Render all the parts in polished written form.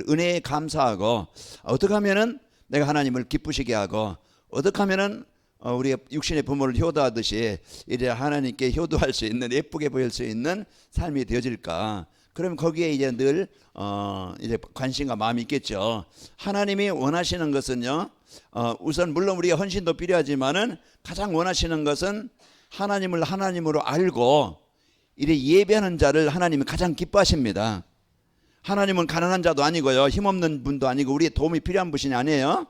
은혜에 감사하고 어떻게 하면은 내가 하나님을 기쁘시게 하고 어떻게 하면은 우리 육신의 부모를 효도하듯이 이제 하나님께 효도할 수 있는 예쁘게 보일 수 있는 삶이 되어질까? 그럼 거기에 이제 늘 이제 관심과 마음이 있겠죠. 하나님이 원하시는 것은요. 우선 물론 우리가 헌신도 필요하지만은 가장 원하시는 것은 하나님을 하나님으로 알고 이래 예배하는 자를 하나님이 가장 기뻐하십니다. 하나님은 가난한 자도 아니고요, 힘없는 분도 아니고 우리의 도움이 필요한 분이 아니에요.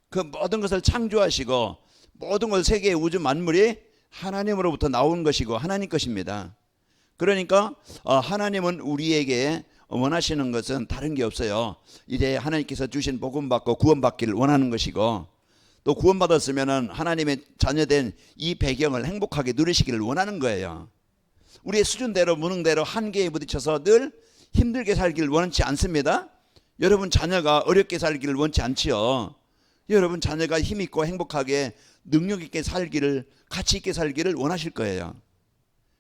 그 모든 것을 창조하시고 모든 것 세계의 우주 만물이 하나님으로부터 나온 것이고 하나님 것입니다. 그러니까 하나님은 우리에게 원하시는 것은 다른 게 없어요. 이제 하나님께서 주신 복음 받고 구원받기를 원하는 것이고 또 구원받았으면 하나님의 자녀된 이 배경을 행복하게 누리시기를 원하는 거예요. 우리의 수준대로 무능대로 한계에 부딪혀서 늘 힘들게 살기를 원치 않습니다. 여러분 자녀가 어렵게 살기를 원치 않지요. 여러분 자녀가 힘있고 행복하게 능력있게 살기를, 가치 있게 살기를 원하실 거예요.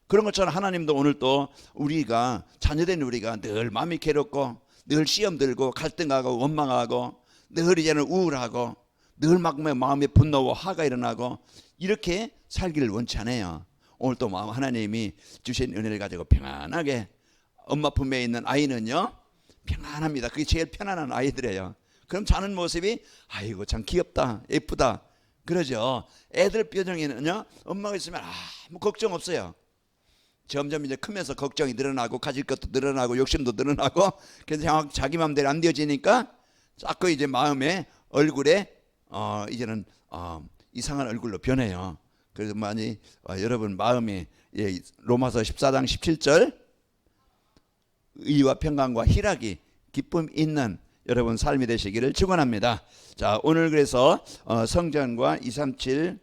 그런 것처럼 하나님도 오늘 또 우리가 자녀된 우리가 늘 마음이 괴롭고 늘 시험 들고 갈등하고 원망하고 늘 이제는 우울하고 늘 마음에 분노와 화가 일어나고 이렇게 살기를 원치 않아요. 오늘 또 하나님이 주신 은혜를 가지고 평안하게 엄마 품에 있는 아이는요 평안합니다. 그게 제일 편안한 아이들이에요. 그럼 자는 모습이 아이고 참 귀엽다 예쁘다 그러죠. 애들 표정에는요 엄마가 있으면 아무 걱정 없어요. 점점 이제 크면서 걱정이 늘어나고 가질 것도 늘어나고 욕심도 늘어나고 그래서 자기 마음대로 안 되어지니까 자꾸 이제 마음에 얼굴에 이제는 이상한 얼굴로 변해요. 그래서 많이 여러분 마음이 로마서 14장 17절 의와 평강과 희락이 기쁨 있는 여러분 삶이 되시기를 축원합니다. 자, 오늘 그래서 성전과 237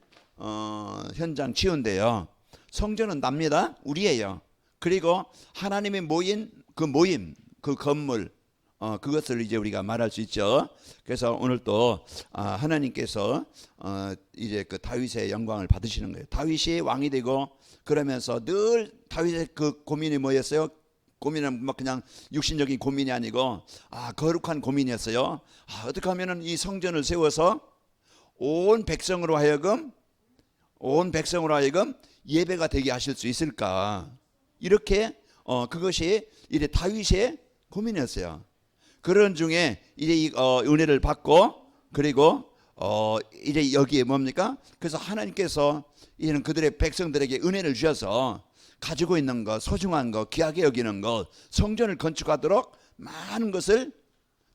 현장 치유인데요. 성전은 납니다. 우리예요. 그리고 하나님이 모인 그 모임, 그 건물, 그것을 이제 우리가 말할 수 있죠. 그래서 오늘 또 하나님께서 이제 그 다윗의 영광을 받으시는 거예요. 다윗이 왕이 되고 그러면서 늘 다윗의 그 고민이 뭐였어요? 고민은 막 그냥 육신적인 고민이 아니고 거룩한 고민이었어요. 어떻게 하면은 이 성전을 세워서 온 백성으로 하여금 예배가 되게 하실 수 있을까? 이렇게 그것이 이제 다윗의 고민이었어요. 그런 중에 이제 이 은혜를 받고 그리고 이제 여기에 뭡니까? 그래서 하나님께서 이제는 그들의 백성들에게 은혜를 주셔서 가지고 있는 것, 소중한 것, 귀하게 여기는 것, 성전을 건축하도록 많은 것을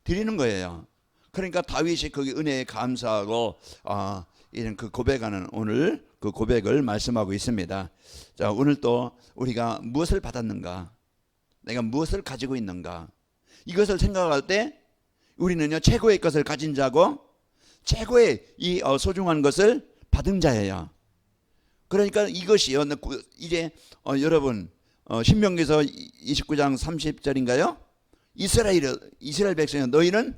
드리는 거예요. 그러니까 다윗이 그 은혜에 감사하고 이런 그 고백하는 오늘 그 고백을 말씀하고 있습니다. 자, 오늘 또 우리가 무엇을 받았는가? 내가 무엇을 가지고 있는가? 이것을 생각할 때 우리는요 최고의 것을 가진 자고 최고의 이 소중한 것을 받은 자예요. 그러니까 이것이요 이제 여러분 신명기서 29장 30절인가요? 이스라엘 백성이여 너희는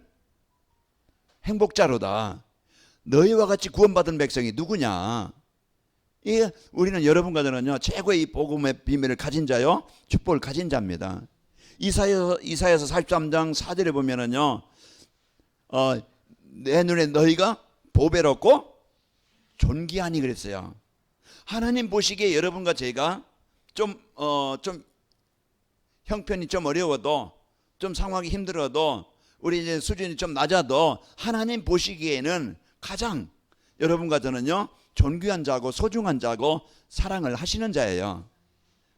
행복자로다. 너희와 같이 구원받은 백성이 누구냐? 이게 우리는 여러분과 저는요 최고의 이 복음의 비밀을 가진 자요 축복을 가진 자입니다. 이사야서 43장 4절에 보면은요 내 눈에 너희가 보배롭고 존귀하니 그랬어요. 하나님 보시기에 여러분과 제가 좀 형편이 좀 어려워도 좀 상황이 힘들어도 우리 이제 수준이 좀 낮아도 하나님 보시기에는 가장 여러분과 저는요 존귀한 자고 소중한 자고 사랑을 하시는 자예요.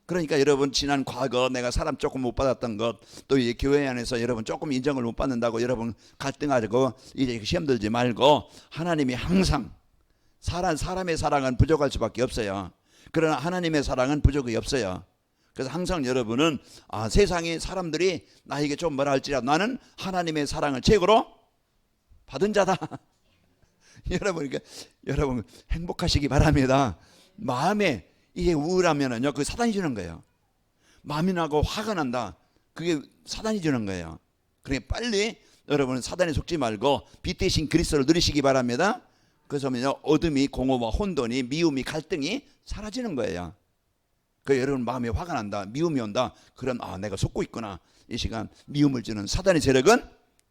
그러니까 여러분 지난 과거 내가 사람 조금 못 받았던 것 또 이 교회 안에서 여러분 조금 인정을 못 받는다고 여러분 갈등하고 이제 시험 들지 말고 하나님이 항상 사람의 사랑은 부족할 수밖에 없어요. 그러나 하나님의 사랑은 부족이 없어요. 그래서 항상 여러분은 세상의 사람들이 나에게 좀 뭐라 할지라도 나는 하나님의 사랑을 최고로 받은 자다. 여러분 행복하시기 바랍니다. 마음에 이게 우울하면은요 그 사단이 주는 거예요. 마음이 나고 화가 난다. 그게 사단이 주는 거예요. 그러니까 빨리 여러분은 사단에 속지 말고 빛 대신 그리스도를 누리시기 바랍니다. 그래서 어둠이 공허와 혼돈이 미움이 갈등이 사라지는 거예요. 그 여러분 마음에 화가 난다 미움이 온다 그럼 내가 속고 있구나. 이 시간 미움을 주는 사단의 세력은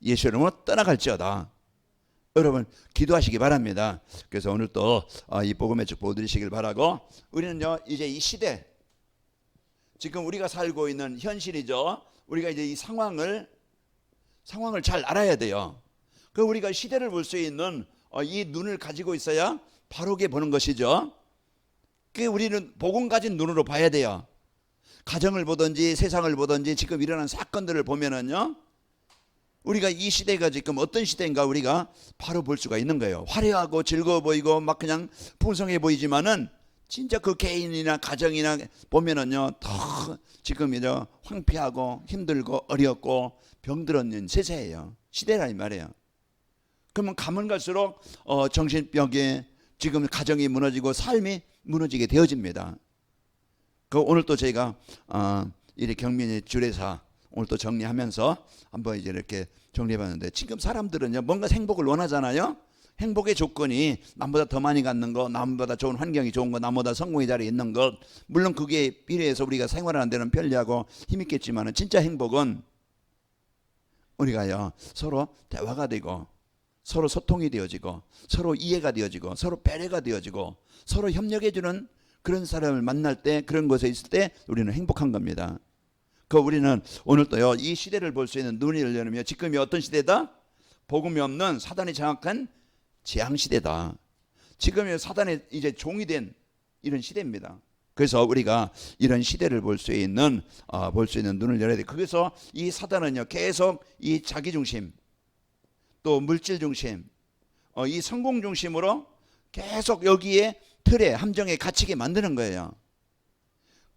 예수 이름으로 떠나갈지어다. 여러분 기도하시기 바랍니다. 그래서 오늘 또 이 복음의 축복 드리시길 바라고, 우리는요 이제 이 시대, 지금 우리가 살고 있는 현실이죠. 우리가 이제 이 상황을 잘 알아야 돼요. 그 우리가 시대를 볼 수 있는 이 눈을 가지고 있어야 바르게 보는 것이죠. 그 우리는 복음 가진 눈으로 봐야 돼요. 가정을 보든지 세상을 보든지 지금 일어난 사건들을 보면은요, 우리가 이 시대가 지금 어떤 시대인가 우리가 바로 볼 수가 있는 거예요. 화려하고 즐거워 보이고 막 그냥 풍성해 보이지만은 진짜 그 개인이나 가정이나 보면은요 더 지금 이제 황폐하고 힘들고 어렵고 병들었는 세세예요. 시대라 이 말이에요. 그러면 가면 갈수록 정신병에 지금 가정이 무너지고 삶이 무너지게 되어집니다. 그 오늘 또 저희가 이래 경민의 주례사 오늘 또 정리하면서 한번 이제 이렇게 정리해봤는데, 지금 사람들은요 뭔가 행복을 원하잖아요. 행복의 조건이 남보다 더 많이 갖는 거, 남보다 좋은 환경이 좋은 거, 남보다 성공의 자리에 있는 것, 물론 그게 필요해서 우리가 생활하는 데는 편리하고 힘있겠지만 진짜 행복은 우리가요 서로 대화가 되고 서로 소통이 되어지고 서로 이해가 되어지고 서로 배려가 되어지고 서로 협력해주는 그런 사람을 만날 때, 그런 곳에 있을 때 우리는 행복한 겁니다. 그 우리는 오늘 또요 이 시대를 볼 수 있는 눈이 열려면, 지금이 어떤 시대다? 복음이 없는 사단이 장악한 재앙 시대다. 지금이 사단의 이제 종이 된 이런 시대입니다. 그래서 우리가 이런 시대를 볼 수 있는 눈을 열어야 돼. 그래서 이 사단은요 계속 이 자기 중심, 또 물질 중심, 이 성공 중심으로 계속 여기에 틀에 함정에 갇히게 만드는 거예요.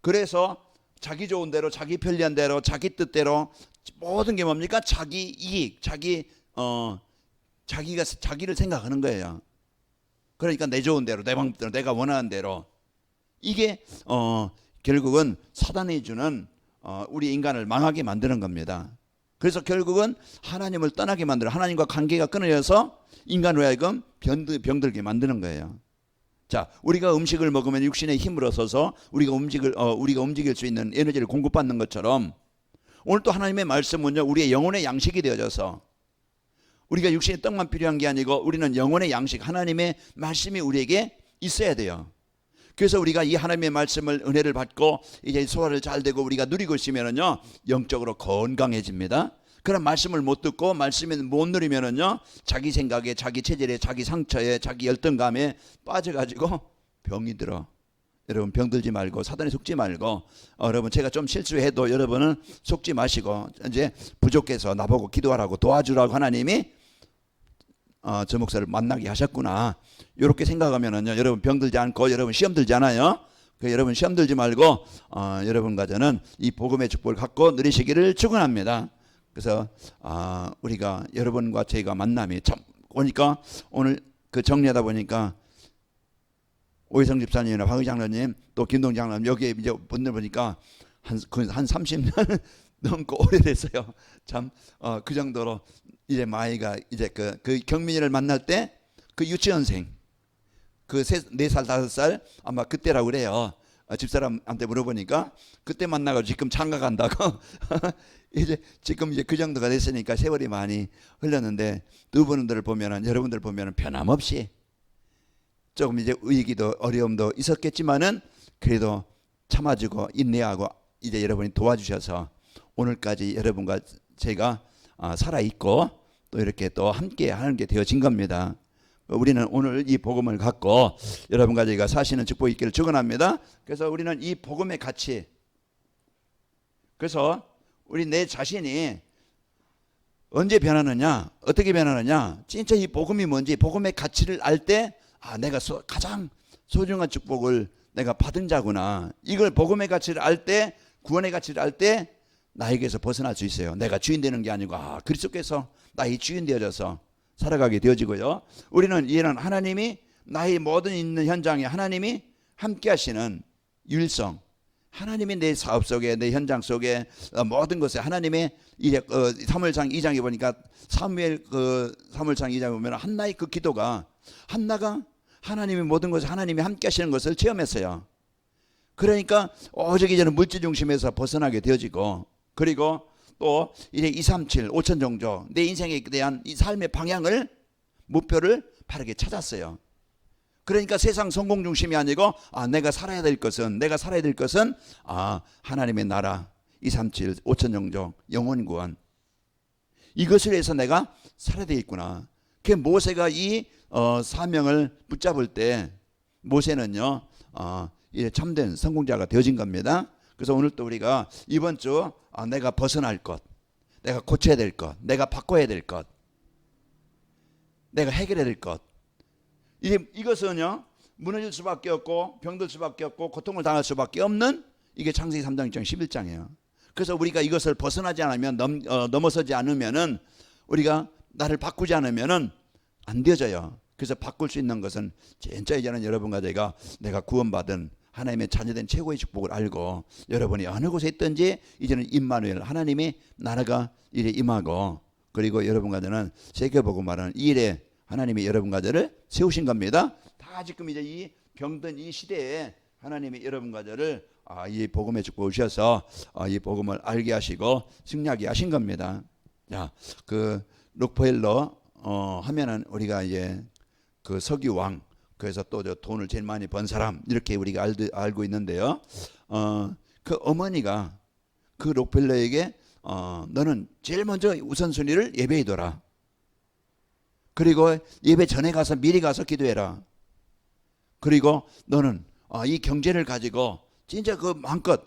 그래서 자기 좋은 대로, 자기 편리한 대로, 자기 뜻대로 모든 게 뭡니까? 자기 이익, 자기가 자기를 생각하는 거예요. 그러니까 내 좋은 대로, 내 방법대로, 내가 원하는 대로. 이게 결국은 사단이 주는 우리 인간을 망하게 만드는 겁니다. 그래서 결국은 하나님을 떠나게 만들어, 하나님과 관계가 끊어져서 인간으로 하여금 병들게 만드는 거예요. 자, 우리가 음식을 먹으면 육신의 힘을 얻어서 우리가 움직일 수 있는 에너지를 공급받는 것처럼, 오늘 또 하나님의 말씀은요 우리의 영혼의 양식이 되어져서, 우리가 육신의 떡만 필요한 게 아니고 우리는 영혼의 양식, 하나님의 말씀이 우리에게 있어야 돼요. 그래서 우리가 이 하나님의 말씀을, 은혜를 받고 이제 소화를 잘 되고 우리가 누리고 있으면은요 영적으로 건강해집니다. 그런 말씀을 못 듣고 말씀을 못 누리면은요 자기 생각에, 자기 체질에, 자기 상처에, 자기 열등감에 빠져가지고 병이 들어. 여러분 병들지 말고, 사단에 속지 말고, 여러분 제가 좀 실수해도 여러분은 속지 마시고, 이제 부족해서 나보고 기도하라고 도와주라고 하나님이 저 목사를 만나게 하셨구나, 이렇게 생각하면은요 여러분 병들지 않고, 여러분 시험 들지 않아요. 여러분 시험 들지 말고 여러분과 저는 이 복음의 축복을 갖고 누리시기를 축원합니다. 그래서 우리가 여러분과 저희가 만남이 참, 보니까 오늘 그 정리하다 보니까 오희성 집사님이나 황의 장로님, 또 김동 장로님, 여기에 이제 분들 보니까 한 30년 넘고 오래됐어요. 참 그 정도로 이제 마이가 이제 그 경민이를 만날 때 그 유치원생, 그 4살 5살 아마 그때라고 그래요. 집사람한테 물어보니까 그때 만나가지고 지금 장가 간다고. 이제 지금 이제 그 정도가 됐으니까 세월이 많이 흘렀는데, 두 분들을 보면은, 여러분들 보면은 변함없이 조금 이제 위기도 어려움도 있었겠지만은 그래도 참아주고 인내하고 이제 여러분이 도와주셔서 오늘까지 여러분과 제가 살아 있고 또 이렇게 또 함께 하는 게 되어진 겁니다. 우리는 오늘 이 복음을 갖고 여러분과 저희가 사시는 축복이 있기를 축원합니다. 그래서 우리는 이 복음의 가치, 그래서 우리 내 자신이 언제 변하느냐, 어떻게 변하느냐, 진짜 이 복음이 뭔지, 복음의 가치를 알 때 내가 가장 소중한 축복을 내가 받은 자구나, 이걸 복음의 가치를 알 때, 구원의 가치를 알 때 나에게서 벗어날 수 있어요. 내가 주인 되는 게 아니고 그리스도께서 나의 주인 되어져서 살아가게 되어지고요. 우리는 이해는 하나님이 나의 모든 있는 현장에 하나님이 함께 하시는 유일성, 하나님이 내 사업 속에, 내 현장 속에, 모든 것에 하나님의 이제 사무엘상 2장에 보니까 사무엘상 2장에 보면 한나의 그 기도가, 한나가 하나님의 모든 것에 하나님이 함께 하시는 것을 체험했어요. 그러니까 오직 이제는 물질 중심에서 벗어나게 되어지고, 그리고 또 이제 237, 5천 종족 내 인생에 대한 이 삶의 방향을 목표를 바르게 찾았어요. 그러니까 세상 성공 중심이 아니고 내가 살아야 될 것은 하나님의 나라 237, 5천 종족 영혼 구원 이것을 위해서 내가 살아야 되겠구나. 그 모세가 이 사명을 붙잡을 때 모세는요 이제 참된 성공자가 되어진 겁니다. 그래서 오늘 또 우리가 이번 주 내가 벗어날 것, 내가 고쳐야 될 것, 내가 바꿔야 될 것, 내가 해결해야 될 것 이것은요 무너질 수밖에 없고 병들 수밖에 없고 고통을 당할 수밖에 없는 이게 창세기 3장 1장 11장이에요. 그래서 우리가 이것을 벗어나지 않으면 넘어서지 않으면은 우리가 나를 바꾸지 않으면은 안 되어져요. 그래서 바꿀 수 있는 것은 진짜 이제는 여러분과 내가 구원받은 하나님의 자녀된 최고의 축복을 알고 여러분이 어느 곳에 있든지 이제는 임마누엘 하나님의 나라가 이래 임하고 그리고 여러분과 저는 세계복음화라는 이 일에 하나님이 여러분과 저를 세우신 겁니다. 다 지금 이제 이 병든 이 시대에 하나님이 여러분과 저를 이 복음의 축복을 주셔서 이 복음을 알게 하시고 승리하게 하신 겁니다. 자, 그 록펠러 하면은 우리가 이제 그 석유왕 그래서 또 저 돈을 제일 많이 번 사람 이렇게 우리가 알고 있는데요. 그 어머니가 그 록펠러에게 너는 제일 먼저 우선순위를 예배에 둬라. 그리고 예배 전에 가서 미리 가서 기도해라. 그리고 너는 이 경제를 가지고 진짜 그 마음껏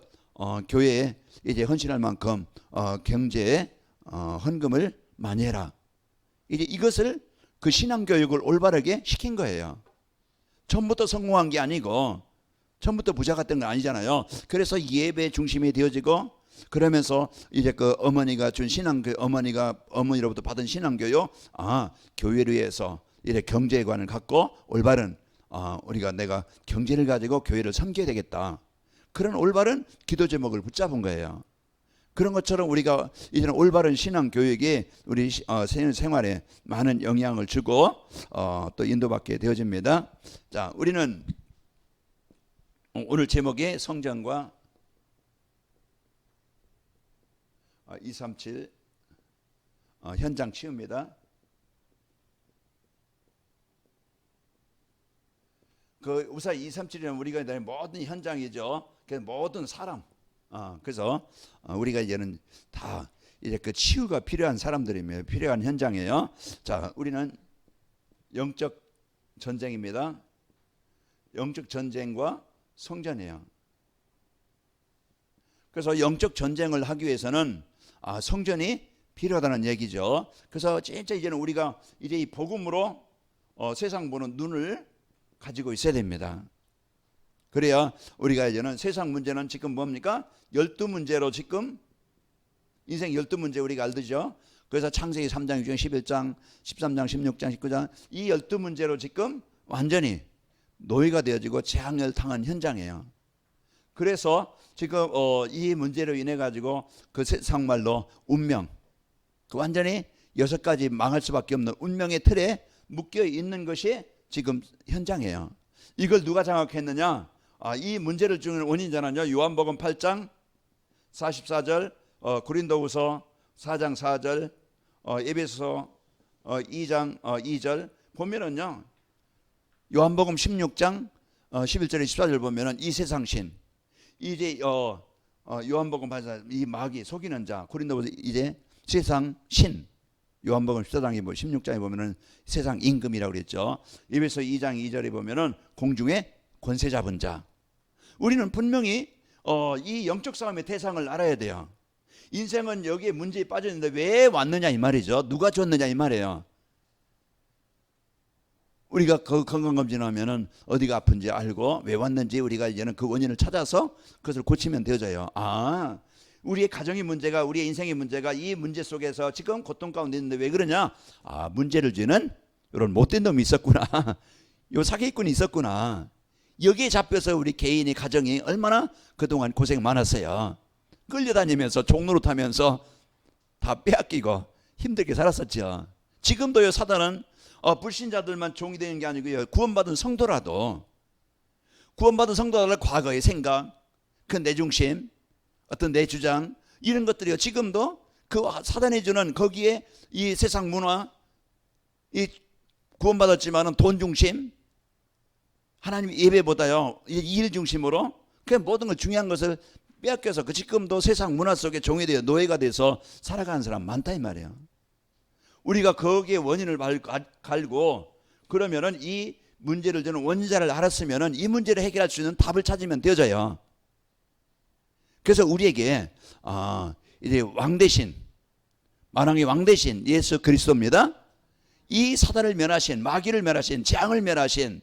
교회에 이제 헌신할 만큼 경제에 헌금을 많이 해라. 이제 이것을 그 신앙교육을 올바르게 시킨 거예요. 처음부터 성공한 게 아니고 처음부터 부자가 된 건 아니잖아요. 그래서 예배 중심이 되어지고 그러면서 이제 그 어머니가 준 어머니로부터 받은 신앙교육 교회를 위해서 이래 경제관을 갖고 올바른 내가 경제를 가지고 교회를 섬겨야 되겠다. 그런 올바른 기도 제목을 붙잡은 거예요. 그런 것처럼 우리가 이제는 올바른 신앙 교육이 우리 생활에 많은 영향을 주고 또 인도받게 되어집니다. 자, 우리는 오늘 제목이 성전과 237 현장 치유입니다. 그 우선 237이면 우리가 모든 현장이죠. 그래서 모든 사람. 그래서 우리가 이제는 다 이제 그 치유가 필요한 사람들이며 필요한 현장이에요. 자, 우리는 영적 전쟁입니다. 영적 전쟁과 성전이에요. 그래서 영적 전쟁을 하기 위해서는 성전이 필요하다는 얘기죠. 그래서 진짜 이제는 우리가 이제 이 복음으로 세상 보는 눈을 가지고 있어야 됩니다. 그래야 우리가 이제는 세상 문제는 지금 뭡니까? 12문제로 지금 인생 12문제 우리가 알죠. 그래서 창세기 3장, 6장, 11장, 13장, 16장, 19장 이 12문제로 지금 완전히 노예가 되어지고 재앙을 당한 현장이에요. 그래서 지금 이 문제로 인해 가지고 그 세상 말로 운명 그 완전히 6가지 망할 수밖에 없는 운명의 틀에 묶여 있는 것이 지금 현장이에요. 이걸 누가 장악했느냐? 이 문제를 주는 원인자는요. 요한복음 8장 44절, 고린도후서 4장 4절, 에베소서 2장 2절 보면은요. 요한복음 16장 11절에 14절 보면은 이 세상 신 이제 요한복음 8장 이 마귀 속이는 자 고린도후서 이제 세상 신 요한복음 14장에 16장에 보면은 세상 임금이라고 그랬죠. 에베소 2장 2절에 보면은 공중의 권세 잡은 자. 우리는 분명히 이 영적 싸움의 대상을 알아야 돼요. 인생은 여기에 문제에 빠져 있는데 왜 왔느냐 이 말이죠. 누가 줬느냐 이 말이에요. 우리가 그 건강검진하면은 어디가 아픈지 알고 왜 왔는지 우리가 이제는 그 원인을 찾아서 그것을 고치면 되어져요. 우리의 가정의 문제가 우리의 인생의 문제가 이 문제 속에서 지금 고통 가운데 있는데 왜 그러냐? 문제를 주는 이런 못된 놈이 있었구나. 요 사기꾼이 있었구나. 여기에 잡혀서 우리 개인의 가정이 얼마나 그동안 고생 많았어요. 끌려다니면서 종로로 타면서 다 빼앗기고 힘들게 살았었죠. 지금도요 사단은 불신자들만 종이 되는 게 아니고요. 구원받은 성도라도 과거의 생각, 그 내 중심, 어떤 내 주장 이런 것들이요 지금도 그 사단이 주는 거기에 이 세상 문화, 이 구원받았지만은 돈 중심, 하나님 예배보다요 일 중심으로 그 모든 걸 중요한 것을 빼앗겨서 그 지금도 세상 문화 속에 종이 되어 노예가 돼서 살아가는 사람 많다 이 말이에요. 우리가 거기에 원인을 갈고 그러면은 이 문제를 주는 원인자를 알았으면은 이 문제를 해결할 수 있는 답을 찾으면 되어져요. 그래서 우리에게 이제 왕 대신 만왕의 왕 대신 예수 그리스도입니다. 이 사단을 멸하신, 마귀를 멸하신, 재앙을 멸하신,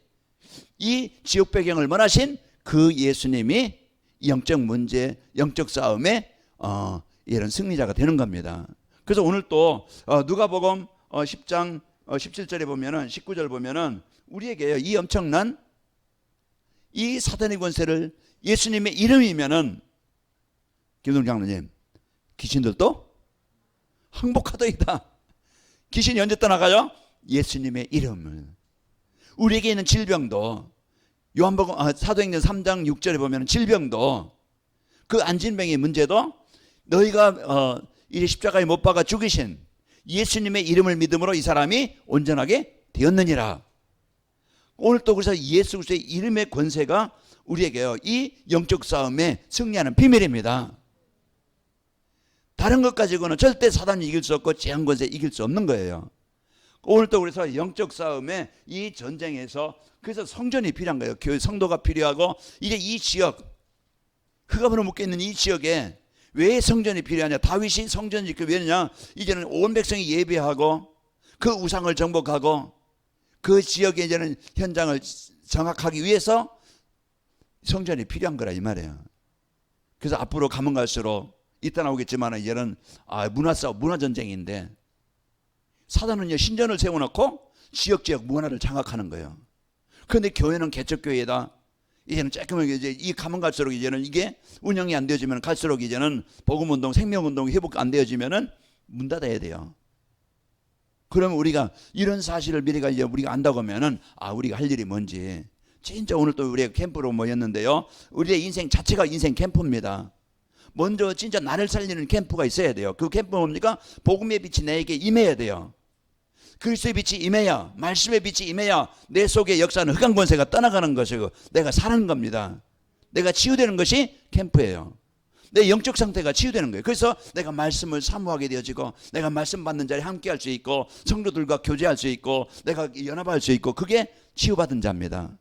이 지옥 배경을 멸하신 그 예수님이 영적 문제, 영적 싸움에 이런 승리자가 되는 겁니다. 그래서 오늘 또 누가복음 10장 17절에 보면은 19절 보면은 우리에게 이 엄청난 이 사단의 권세를 예수님의 이름이면은 김동 장로님 귀신들도 항복하더이다. 귀신이 언제 떠나가요? 예수님의 이름을. 우리에게 있는 질병도 요한복음 사도행전 3장 6절에 보면 질병도 그 안진병의 문제도 너희가 이 십자가에 못 박아 죽이신 예수님의 이름을 믿음으로 이 사람이 온전하게 되었느니라. 오늘 또 그래서 예수 그리스도의 이름의 권세가 우리에게요 이 영적 싸움에 승리하는 비밀입니다. 다른 것 가지고는 절대 사단이 이길 수 없고 재앙 권세 이길 수 없는 거예요. 오늘 또 그래서 영적 싸움에 이 전쟁에서 그래서 성전이 필요한 거예요. 교회 성도가 필요하고 이제 이 지역 흑암으로 묶여있는 이 지역에 왜 성전이 필요하냐. 다윗이 성전을 짓기 왜냐. 이제는 온 백성이 예배하고 그 우상을 정복하고 그 지역에 이제는 현장을 정확하기 위해서 성전이 필요한 거라 이 말이에요. 그래서 앞으로 가면 갈수록 이따 나오겠지만 이제는 문화싸움, 문화전쟁인데 사단은요 신전을 세워놓고 지역 문화를 장악하는 거예요. 그런데 교회는 개척교회다. 이제는 조금 이제 이 가면 갈수록 이제는 이게 운영이 안 되어지면 갈수록 이제는 복음운동, 생명운동 회복 안 되어지면은 문 닫아야 돼요. 그러면 우리가 이런 사실을 미리가 이제 우리가 안다고 하면은 우리가 할 일이 뭔지. 진짜 오늘 또 우리가 캠프로 모였는데요. 우리의 인생 자체가 인생 캠프입니다. 먼저 진짜 나를 살리는 캠프가 있어야 돼요. 그 캠프는 뭡니까? 복음의 빛이 내게 임해야 돼요. 그리스도의 빛이 임해야, 말씀의 빛이 임해야 내 속에 역사하는 흑암 권세가 떠나가는 것이고 내가 사는 겁니다. 내가 치유되는 것이 캠프예요. 내 영적 상태가 치유되는 거예요. 그래서 내가 말씀을 사모하게 되어지고 내가 말씀 받는 자리에 함께 할 수 있고 성도들과 교제할 수 있고 내가 연합할 수 있고 그게 치유받은 자입니다.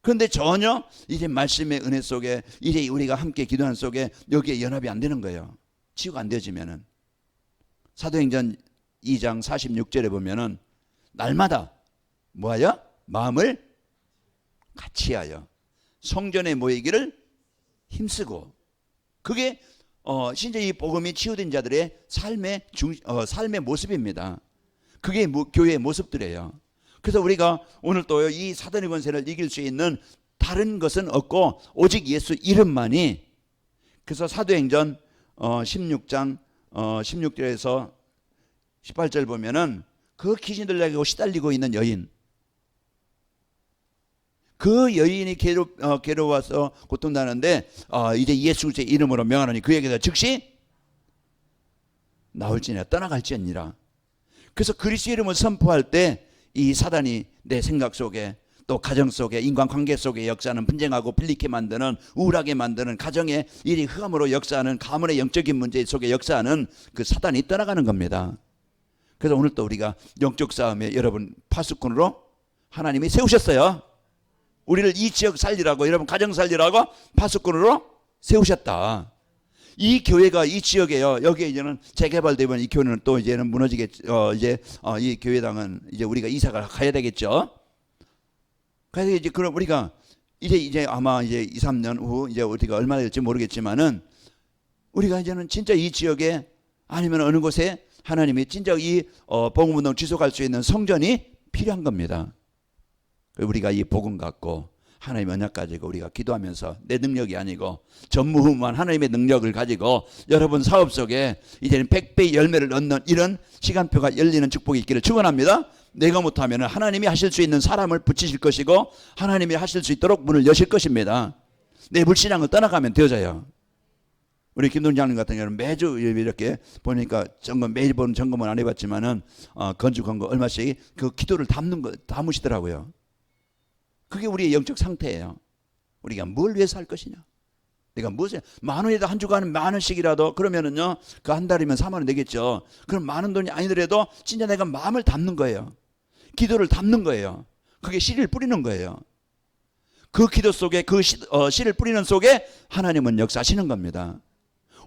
그런데 전혀 이제 말씀의 은혜 속에 이제 우리가 함께 기도하는 속에 여기에 연합이 안 되는 거예요. 치유가 안 되어지면은. 사도행전 2장 46절에 보면은 날마다 뭐하여? 마음을 같이하여 성전에 모이기를 힘쓰고. 그게 진짜 이 복음이 치유된 자들의 삶의 모습입니다. 그게 교회의 모습들이에요. 그래서 우리가 오늘 또 이 사단의 권세를 이길 수 있는 다른 것은 없고 오직 예수 이름만이. 그래서 사도행전 16장 16절에서 18절 보면은 그 귀신들에게 시달리고 있는 여인, 그 여인이 괴로워서 고통당하는데 이제 예수 그리스도의 이름으로 명하노니 그에게서 즉시 나올지니라 떠나갈지니라. 그래서 그리스도 이름을 선포할 때 이 사단이 내 생각 속에 또 가정 속에 인간관계 속에 역사하는 분쟁하고 빌리게 만드는 우울하게 만드는 가정의 일이 흑암으로 역사하는 가문의 영적인 문제 속에 역사하는 그 사단이 떠나가는 겁니다. 그래서 오늘 또 우리가 영적 싸움에 여러분 파수꾼으로 하나님이 세우셨어요. 우리를 이 지역 살리라고 여러분 가정 살리라고 파수꾼으로 세우셨다. 이 교회가 이 지역에요. 여기에 이제는 재개발되면 이 교회는 또 이제는 무너지겠죠. 이 교회당은 이제 우리가 이사가 가야 되겠죠. 그래서 이제 그럼 우리가 이제 아마 이제 2, 3년 후 이제 우리가 얼마나 될지 모르겠지만은 우리가 이제는 진짜 이 지역에 아니면 어느 곳에 하나님이 진짜 이 복음운동 지속할 수 있는 성전이 필요한 겁니다. 우리가 이 복음 갖고 하나님 언약 가지고 우리가 기도하면서 내 능력이 아니고 전무후무한 하나님의 능력을 가지고 여러분 사업 속에 이제는 100배의 열매를 얻는 이런 시간표가 열리는 축복이 있기를 축원합니다. 내가 못하면 하나님이 하실 수 있는 사람을 붙이실 것이고 하나님이 하실 수 있도록 문을 여실 것입니다. 내 불신앙을 떠나가면 되어져요. 우리 김동장님 같은 경우는 매주 이렇게 보니까 매일 보는 점검은 안 해봤지만은 건축한 거 얼마씩 그 기도를 담으시더라고요. 그게 우리의 영적 상태예요. 우리가 뭘 위해서 할 것이냐. 내가 무엇을 10,000원이라도 한 주간은 10,000원씩이라도 그러면은요 그 한 달이면 40,000원 되겠죠. 그럼 많은 돈이 아니더라도 진짜 내가 마음을 담는 거예요. 기도를 담는 거예요. 그게 씨를 뿌리는 거예요. 그 기도 속에 그 씨를 뿌리는 속에 하나님은 역사하시는 겁니다.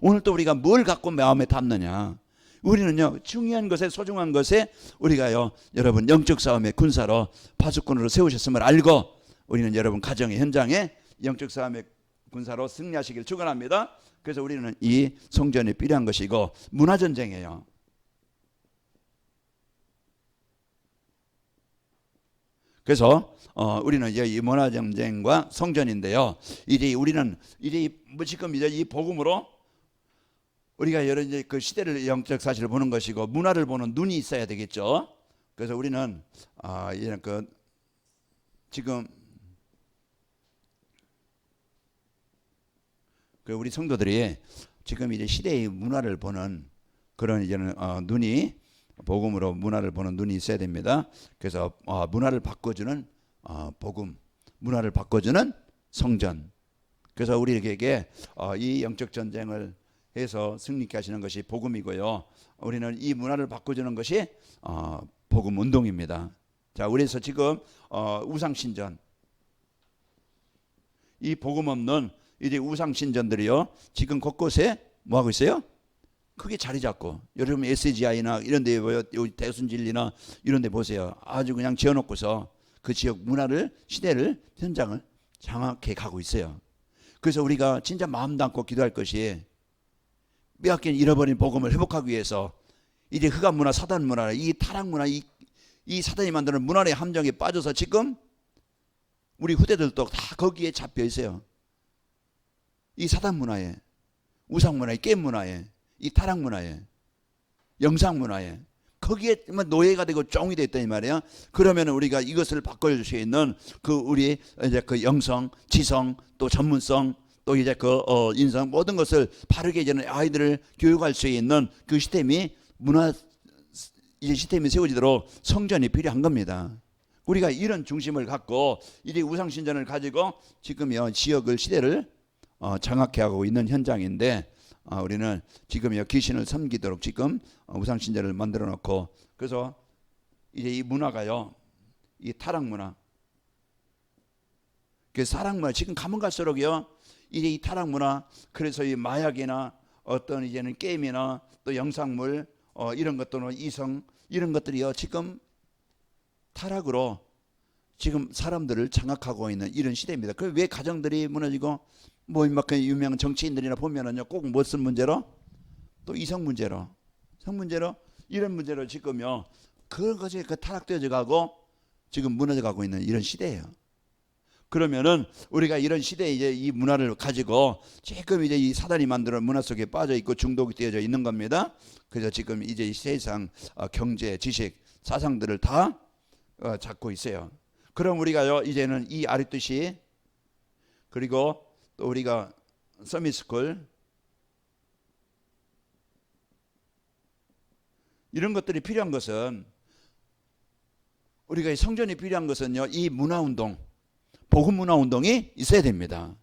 오늘 또 우리가 뭘 갖고 마음에 담느냐. 우리는요 중요한 것에 소중한 것에 우리가요 여러분 영적 싸움의 군사로 파수꾼으로 세우셨음을 알고 우리는 여러분 가정의 현장에 영적 싸움의 군사로 승리하시길 축원합니다. 그래서 우리는 이 성전이 필요한 것이고 문화전쟁이에요. 그래서 우리는 이제 이 문화전쟁과 성전인데요. 이제 우리는 이제 지금 이제 이 복음으로 우리가 여러 이제 그 시대를 영적 사실을 보는 것이고 문화를 보는 눈이 있어야 되겠죠. 그래서 우리는 이제 그 지금 그 우리 성도들이 지금 이제 시대의 문화를 보는 그런 이제는 눈이 복음으로 문화를 보는 눈이 있어야 됩니다. 그래서 문화를 바꿔주는 복음, 문화를 바꿔주는 성전. 그래서 우리에게 이 영적 전쟁을 해서 승리케 하시는 것이 복음이고요. 우리는 이 문화를 바꿔주는 것이 복음 운동입니다. 자, 그래서 지금 우상신전, 이 복음 없는 이제 우상신전들이요 지금 곳곳에 뭐 하고 있어요? 크게 자리 잡고 여러분 SGI나 이런 데 대순진리나 이런 데 보세요. 아주 그냥 지어놓고서 그 지역 문화를 시대를 현장을 장악해 가고 있어요. 그래서 우리가 진짜 마음 담고 기도할 것이 빼앗긴 잃어버린 복음을 회복하기 위해서 이제 흑암 문화, 사단 문화, 이 타락 문화, 이 사단이 만드는 문화의 함정에 빠져서 지금 우리 후대들도 다 거기에 잡혀 있어요. 이 사단 문화에, 우상 문화에, 게임 문화에, 이 타락 문화에, 영상 문화에 거기에 노예가 되고 쫑이 됐더니 말이야. 그러면 우리가 이것을 바꿔줄 수 있는 그 우리 이제 그 영성, 지성, 또 전문성, 또 이제 그 인성 모든 것을 바르게 이제는 아이들을 교육할 수 있는 그 시스템이 문화 이제 시스템이 세워지도록 성전이 필요한 겁니다. 우리가 이런 중심을 갖고 이제 우상신전을 가지고 지금요 지역을 시대를 장악해 하고 있는 현장인데 우리는 지금 귀신을 섬기도록 지금 우상신전을 만들어 놓고 그래서 이제 이 문화가요 이 타락 문화 그 사랑 문화 지금 가면 갈수록요 이제 이 타락 문화 그래서 이 마약이나 어떤 이제는 게임이나 또 영상물 이런 것들은 이성 이런 것들이요 지금 타락으로 지금 사람들을 장악하고 있는 이런 시대입니다. 그 왜 가정들이 무너지고 뭐 이만큼 유명한 정치인들이나 보면은요 꼭 무슨 문제로 또 이성 문제로 성 문제로 이런 문제로 지금요 그런 것이 타락되어져 가고 지금 무너져 가고 있는 이런 시대예요. 그러면은 우리가 이런 시대에 이제 이 문화를 가지고 지금 이제 이 사단이 만드는 문화 속에 빠져 있고 중독이 되어져 있는 겁니다. 그래서 지금 이제 이 세상 경제, 지식, 사상들을 다 잡고 있어요. 그럼 우리가요 이제는 이 아리투시 그리고 또 우리가 서밋스쿨 이런 것들이 필요한 것은 우리가 성전이 필요한 것은요 이 문화운동 복음 문화운동이 있어야 됩니다.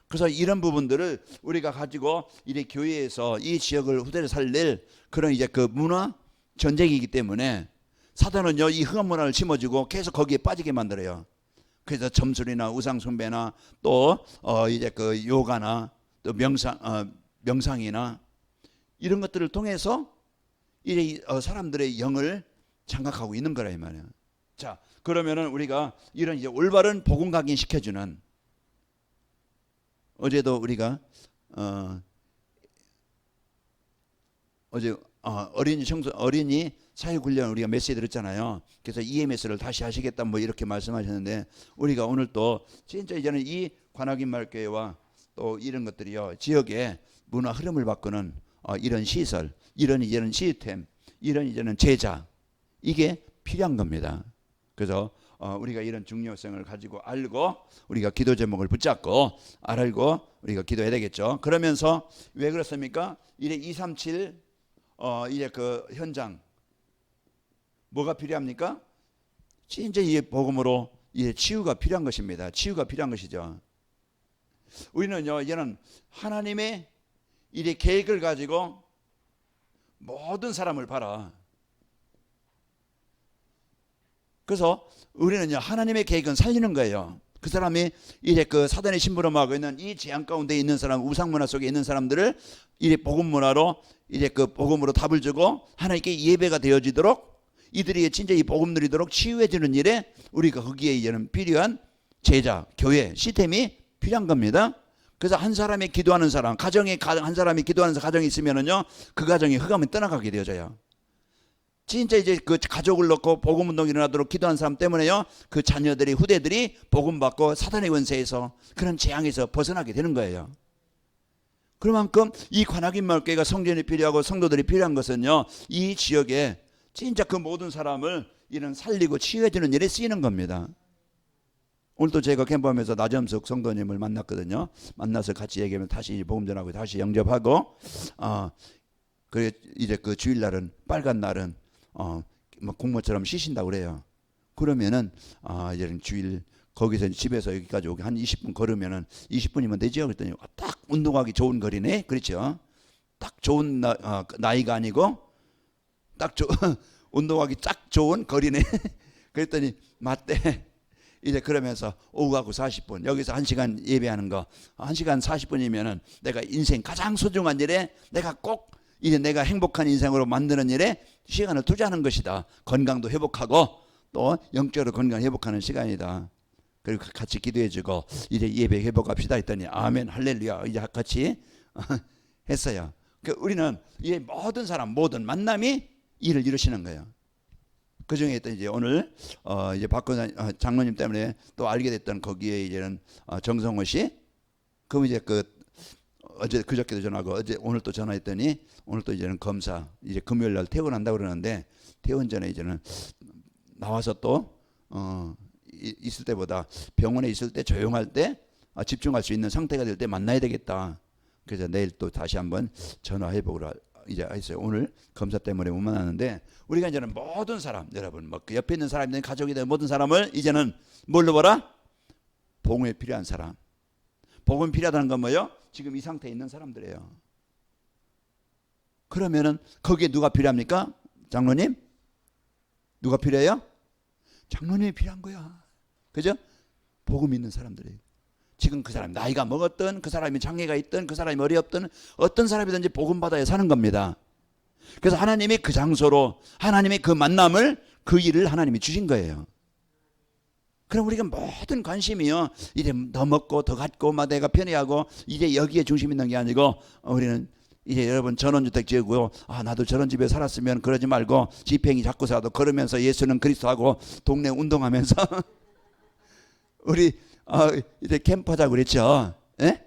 그래서 이런 부분들을 우리가 가지고 이제 교회에서 이 지역을 후대를 살릴 그런 이제 그 문화 전쟁이기 때문에 사단은요 이 흑암 문화를 심어주고 계속 거기에 빠지게 만들어요. 그래서 점술이나 우상 숭배나 또 이제 그 요가나 또 명상이나 이런 것들을 통해서 이제 사람들의 영을 장악하고 있는 거라 이 말이에요. 자, 그러면은 우리가 이런 이제 올바른 복음 각인시켜주는 어제도 우리가 어제 어린이 사회훈련 우리가 메시지 들었잖아요. 그래서 EMS를 다시 하시겠다 뭐 이렇게 말씀하셨는데 우리가 오늘 또 진짜 이제는 이 관악인마을교회와 또 이런 것들이요 지역의 문화 흐름을 바꾸는 이런 시설, 이런 이제는 시스템, 이런 이제는 제자 이게 필요한 겁니다. 그래서 우리가 이런 중요성을 가지고 알고 우리가 기도 제목을 붙잡고 알고 우리가 기도해야 되겠죠. 그러면서 왜 그렇습니까? 이래 237 이제 그 현장 뭐가 필요합니까? 진짜 이 복음으로 이제 치유가 필요한 것입니다. 치유가 필요한 것이죠. 우리는요, 이제는 하나님의 이래 계획을 가지고 모든 사람을 봐라. 그래서 우리는요, 하나님의 계획은 살리는 거예요. 그 사람이 이래 그 사단의 심부름하고 있는 이 재앙 가운데 있는 사람, 우상 문화 속에 있는 사람들을 이래 복음 문화로 이래 그 복음으로 답을 주고 하나님께 예배가 되어지도록 이들이 진짜 이 복음 누리도록 치유해지는 일에 우리가 거기에 이제는 필요한 제자, 교회, 시스템이 필요한 겁니다. 그래서 한 사람이 기도하는 사람, 가정에 한 사람이 기도하는 가정이 있으면은요, 그 가정이 흑암에 떠나가게 되어져요. 진짜 이제 그 가족을 놓고 복음 운동이 일어나도록 기도한 사람 때문에요, 그 자녀들이 후대들이 복음 받고 사단의 권세에서 그런 재앙에서 벗어나게 되는 거예요. 그만큼 이 관악인 마을교회가 성전이 필요하고 성도들이 필요한 것은요, 이 지역에 진짜 그 모든 사람을 이런 살리고 치유해주는 일에 쓰이는 겁니다. 오늘도 제가 캠프하면서 나점석 성도님을 만났거든요. 만나서 같이 얘기하면 다시 복음 전하고 다시 영접하고, 그래 이제 그 주일날은 빨간 날은 뭐 공모처럼 쉬신다고 그래요. 그러면은 이제 주일 거기서 집에서 여기까지 오기 한 20분 걸으면은 20분이면 되죠. 그랬더니 딱 운동하기 좋은 거리네. 그렇죠? 딱 좋은 나이가 아니고 딱 운동하기 딱 좋은 거리네. 그랬더니 맞대. 이제 그러면서 오후하고 40분 여기서 1시간 예배하는 거 1시간 40분이면은 내가 인생 가장 소중한 일에 내가 꼭 이제 내가 행복한 인생으로 만드는 일에 시간을 투자하는 것이다. 건강도 회복하고 또 영적으로 건강 회복하는 시간이다. 그리고 같이 기도해주고 이제 예배 회복합시다 했더니 아멘 할렐루야 이제 같이 했어요. 우리는 이 모든 사람 모든 만남이 일을 이루시는 거예요. 그 중에 또 이제 오늘 이제 박근 장로님 때문에 또 알게 됐던 거기에 이제는 정성호 씨, 그럼 이제 그 어제 그저께도 전화하고 어제 오늘 또 전화했더니 오늘 또 이제는 검사 이제 금요일 날 퇴원한다 그러는데 퇴원 전에 이제는 나와서 또 있을 때보다 병원에 있을 때 조용할 때 집중할 수 있는 상태가 될 때 만나야 되겠다. 그래서 내일 또 다시 한번 전화해 보라. 이제 했어요. 오늘 검사 때문에 못 만났는데 우리가 이제는 모든 사람 여러분 뭐 그 옆에 있는 사람이든 가족이든 모든 사람을 이제는 뭘로 보라? 복음에 필요한 사람. 복음 필요하다는 건 뭐예요? 지금 이 상태에 있는 사람들이에요. 그러면은 거기에 누가 필요합니까? 장로님? 누가 필요해요? 장로님이 필요한 거야. 그죠? 복음 있는 사람들이에요. 지금 그 사람 나이가 먹었든 그 사람이 장애가 있든 그 사람이 어렵든 어떤 사람이든지 복음 받아야 사는 겁니다. 그래서 하나님이 그 장소로 하나님의 그 만남을 그 일을 하나님이 주신 거예요. 그럼 우리가 모든 관심이요 이제 더 먹고 더 갖고 막 내가 편애하고 이제 여기에 중심 있는 게 아니고 우리는 이제 여러분 전원주택 지으고요. 나도 저런 집에 살았으면 그러지 말고 집행이 자꾸 사도 걸으면서 예수는 그리스도하고 동네 운동하면서 우리 이제 캠프하자고 그랬죠. 예?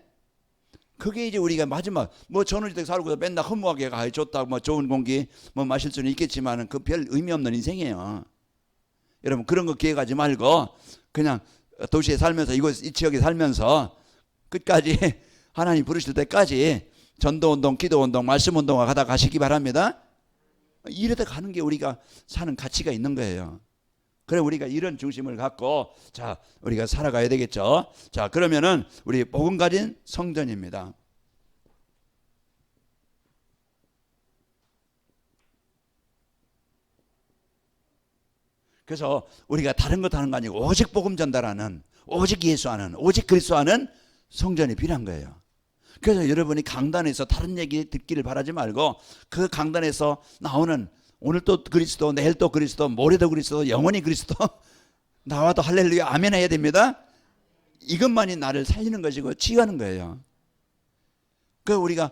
그게 이제 우리가 마지막 뭐 전원주택 살고 맨날 허무하게 좋다 뭐 좋은 공기 뭐 마실 수는 있겠지만은 그 별 의미 없는 인생이에요. 여러분 그런 거 기획하지 말고 그냥 도시에 살면서 이 지역에 살면서 끝까지 하나님 부르실 때까지 전도운동, 기도운동, 말씀운동을 하다 가시기 바랍니다. 이러다 가는 게 우리가 사는 가치가 있는 거예요. 그래 우리가 이런 중심을 갖고 자 우리가 살아가야 되겠죠. 자 그러면은 우리 복음 가진 성전입니다. 그래서 우리가 다른 것 하는 거 아니고 오직 복음 전달하는 오직 예수하는 오직 그리스도하는 성전이 필요한 거예요. 그래서 여러분이 강단에서 다른 얘기 듣기를 바라지 말고 그 강단에서 나오는 오늘 또 그리스도 내일 또 그리스도 모레도 그리스도 영원히 그리스도 나와도 할렐루야 아멘 해야 됩니다. 이것만이 나를 살리는 것이고 치유하는 거예요. 그 우리가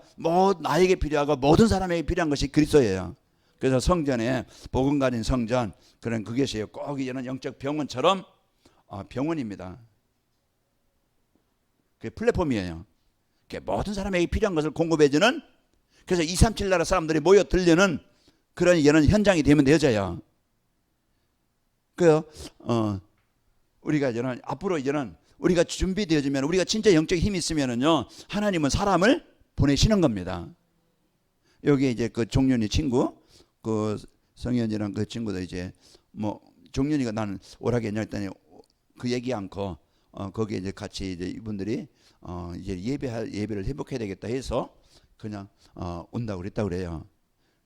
나에게 필요하고 모든 사람에게 필요한 것이 그리스도예요. 그래서 성전에 복음 가진 성전 그런 그것이 꼭 이제는 영적 병원처럼 병원입니다. 그게 플랫폼이에요. 그게 모든 사람에게 필요한 것을 공급해주는 그래서 237 나라 사람들이 모여 들려는 그런 이런 현장이 되면 되어져요. 우리가 이제는 앞으로 이제는 우리가 준비되어지면 우리가 진짜 영적 힘이 있으면은요 하나님은 사람을 보내시는 겁니다. 여기 이제 그 종련이 친구 그 성현이랑 그 친구도 이제 뭐 종련이가 나는 오라겠냐 했더니 그 얘기 않고 거기에 이제 같이 이제 이분들이 이제 예배를 회복해야 되겠다 해서 그냥 온다고 그랬다 그래요.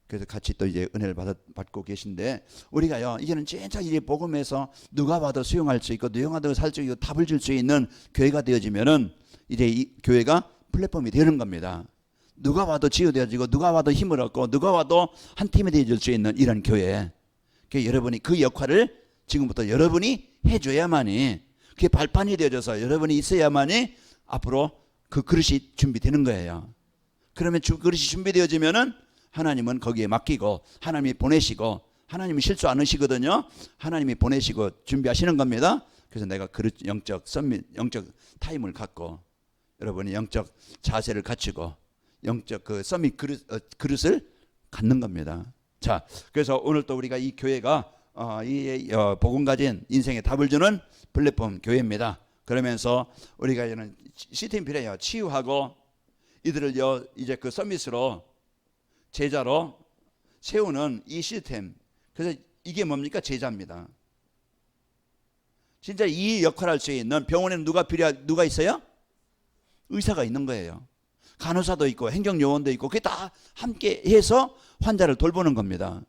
그래서 같이 또 이제 은혜를 받고 계신데 우리가요 이제는 진짜 이제 복음에서 누가 봐도 수용할 수 있고 누가 봐도 살 수 있고 답을 줄 수 있는 교회가 되어지면은 이제 이 교회가 플랫폼이 되는 겁니다. 누가 봐도 지어되어지고 누가 봐도 힘을 얻고 누가 봐도 한 팀이 되어줄 수 있는 이런 교회. 여러분이 그 역할을 지금부터 여러분이 해줘야만이 그게 발판이 되어져서 여러분이 있어야만이 앞으로 그 그릇이 준비되는 거예요. 그러면 그릇이 준비되어지면은 하나님은 거기에 맡기고 하나님이 보내시고 하나님이 실수 안 하시거든요. 하나님이 보내시고 준비하시는 겁니다. 그래서 내가 그릇 영적 타임을 갖고 여러분이 영적 자세를 갖추고 영적 그 서밋 그릇을 갖는 겁니다. 자, 그래서 오늘 또 우리가 이 교회가 이 복음 가진 인생의 답을 주는 플랫폼 교회입니다. 그러면서 우리가 이제는 시스템 필요해요. 치유하고 이들을요 이제 그 서밋으로 제자로 세우는 이 시스템. 그래서 이게 뭡니까? 제자입니다. 진짜 이 역할을 할 수 있는 병원에는 누가 있어요? 의사가 있는 거예요. 간호사도 있고 행정요원도 있고 그게 다 함께 해서 환자를 돌보는 겁니다.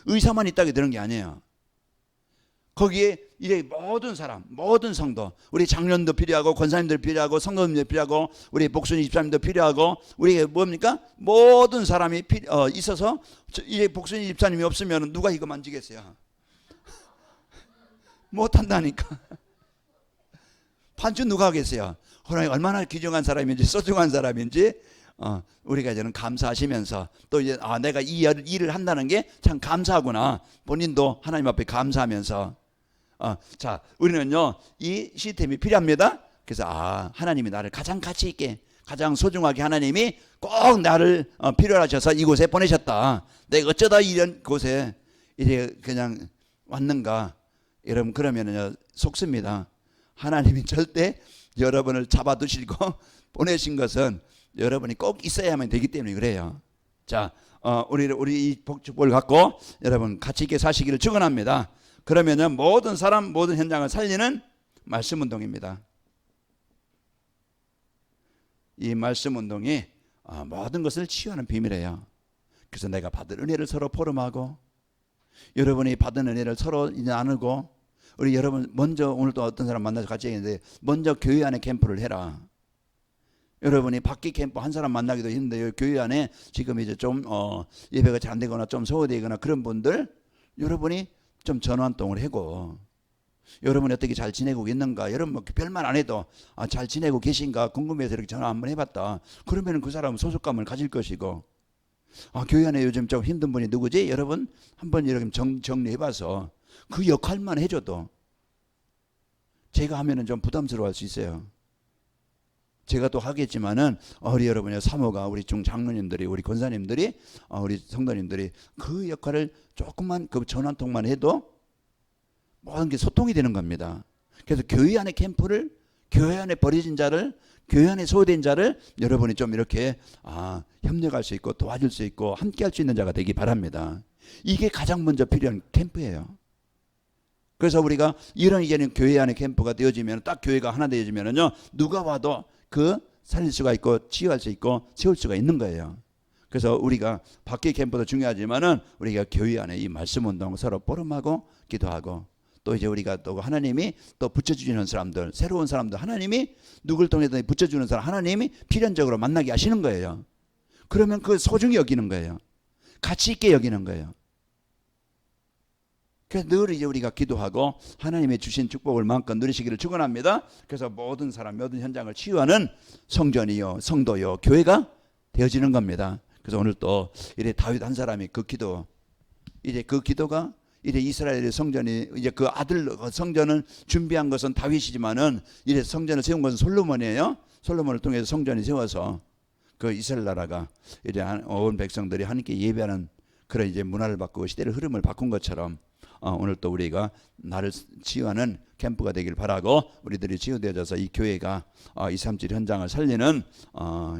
의사만 있다고 되는 게 아니에요. 거기에 이제 모든 사람, 모든 성도, 우리 장로님도 필요하고 권사님들 필요하고 성도님들 필요하고 우리 복순이 집사님도 필요하고 우리 뭡니까? 모든 사람이 있어서 이제 복순이 집사님이 없으면 누가 이거 만지겠어요? 못한다니까. 판주 누가 하겠어요? 하나님 얼마나 귀중한 사람인지 소중한 사람인지 우리가 이제는 감사하시면서 또 이제 내가 이 일을 한다는 게 참 감사하구나. 본인도 하나님 앞에 감사하면서 자 우리는요 이 시스템이 필요합니다. 그래서 하나님이 나를 가장 가치 있게 가장 소중하게 하나님이 꼭 나를 필요하셔서 이곳에 보내셨다. 내가 어쩌다 이런 곳에 이제 그냥 왔는가. 여러분 그러면은요 속습니다. 하나님이 절대 여러분을 잡아두시고 보내신 것은 여러분이 꼭 있어야만 되기 때문에 그래요. 자, 우리 이 복축복을 갖고 여러분 가치 있게 사시기를 축원합니다. 그러면은 모든 사람 모든 현장을 살리는 말씀 운동입니다. 이 말씀 운동이 모든 것을 치유하는 비밀이에요. 그래서 내가 받은 은혜를 서로 포럼하고 여러분이 받은 은혜를 서로 나누고 우리 여러분 먼저 오늘도 어떤 사람 만나서 같이 얘기했는데 먼저 교회 안에 캠프를 해라. 여러분이 밖에 캠프 한 사람 만나기도 힘든데 교회 안에 지금 이제 좀 예배가 잘 안 되거나 좀 소홀되거나 그런 분들 여러분이 좀 전화통을 하고 여러분이 어떻게 잘 지내고 있는가 여러분 뭐 별말 안 해도 잘 지내고 계신가 궁금해서 이렇게 전화 한번 해봤다. 그러면 그 사람은 소속감을 가질 것이고 교회 안에 요즘 좀 힘든 분이 누구지? 여러분 한번 이렇게 정리해봐서 그 역할만 해줘도 제가 하면은 좀 부담스러워할 수 있어요. 제가 또 하겠지만은 우리 여러분의 사모가 우리 중장로님들이 우리 권사님들이 우리 성도님들이 그 역할을 조금만 그 전화통만 해도 모든 게 소통이 되는 겁니다. 그래서 교회 안에 캠프를 교회 안에 버려진 자를 교회 안에 소외된 자를 여러분이 좀 이렇게 협력할 수 있고 도와줄 수 있고 함께 할 수 있는 자가 되기 바랍니다. 이게 가장 먼저 필요한 캠프예요. 그래서 우리가 이런 이제는 교회 안에 캠프가 되어지면 딱 교회가 하나 되어지면은요 누가 와도 그 살릴 수가 있고 치유할 수 있고 세울 수가 있는 거예요. 그래서 우리가 밖에 캠프도 중요하지만은 우리가 교회 안에 이 말씀 운동 서로 포럼하고 기도하고 또 이제 우리가 또 하나님이 또 붙여주시는 사람들 새로운 사람들 하나님이 누굴 통해서 붙여주는 사람 하나님이 필연적으로 만나게 하시는 거예요. 그러면 그 소중히 여기는 거예요. 가치 있게 여기는 거예요. 그래서 늘 이제 우리가 기도하고 하나님의 주신 축복을 마음껏 누리시기를 축원합니다. 그래서 모든 사람 모든 현장을 치유하는 성전이요 성도요 교회가 되어지는 겁니다. 그래서 오늘 또 이래 다윗 한 사람이 그 기도 이제 그 기도가 이제 이스라엘의 성전이 이제 그 아들 성전을 준비한 것은 다윗이지만은 이제 성전을 세운 것은 솔로몬이에요. 솔로몬을 통해서 성전이 세워서 그 이스라엘 나라가 이제 온 백성들이 하나님께 예배하는 그런 이제 문화를 바꾸고 시대의 흐름을 바꾼 것처럼 오늘 또 우리가 나를 치유하는 캠프가 되길 바라고 우리들이 치유되어져서 이 교회가 237 현장을 살리는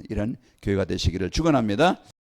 이런 교회가 되시기를 축원합니다.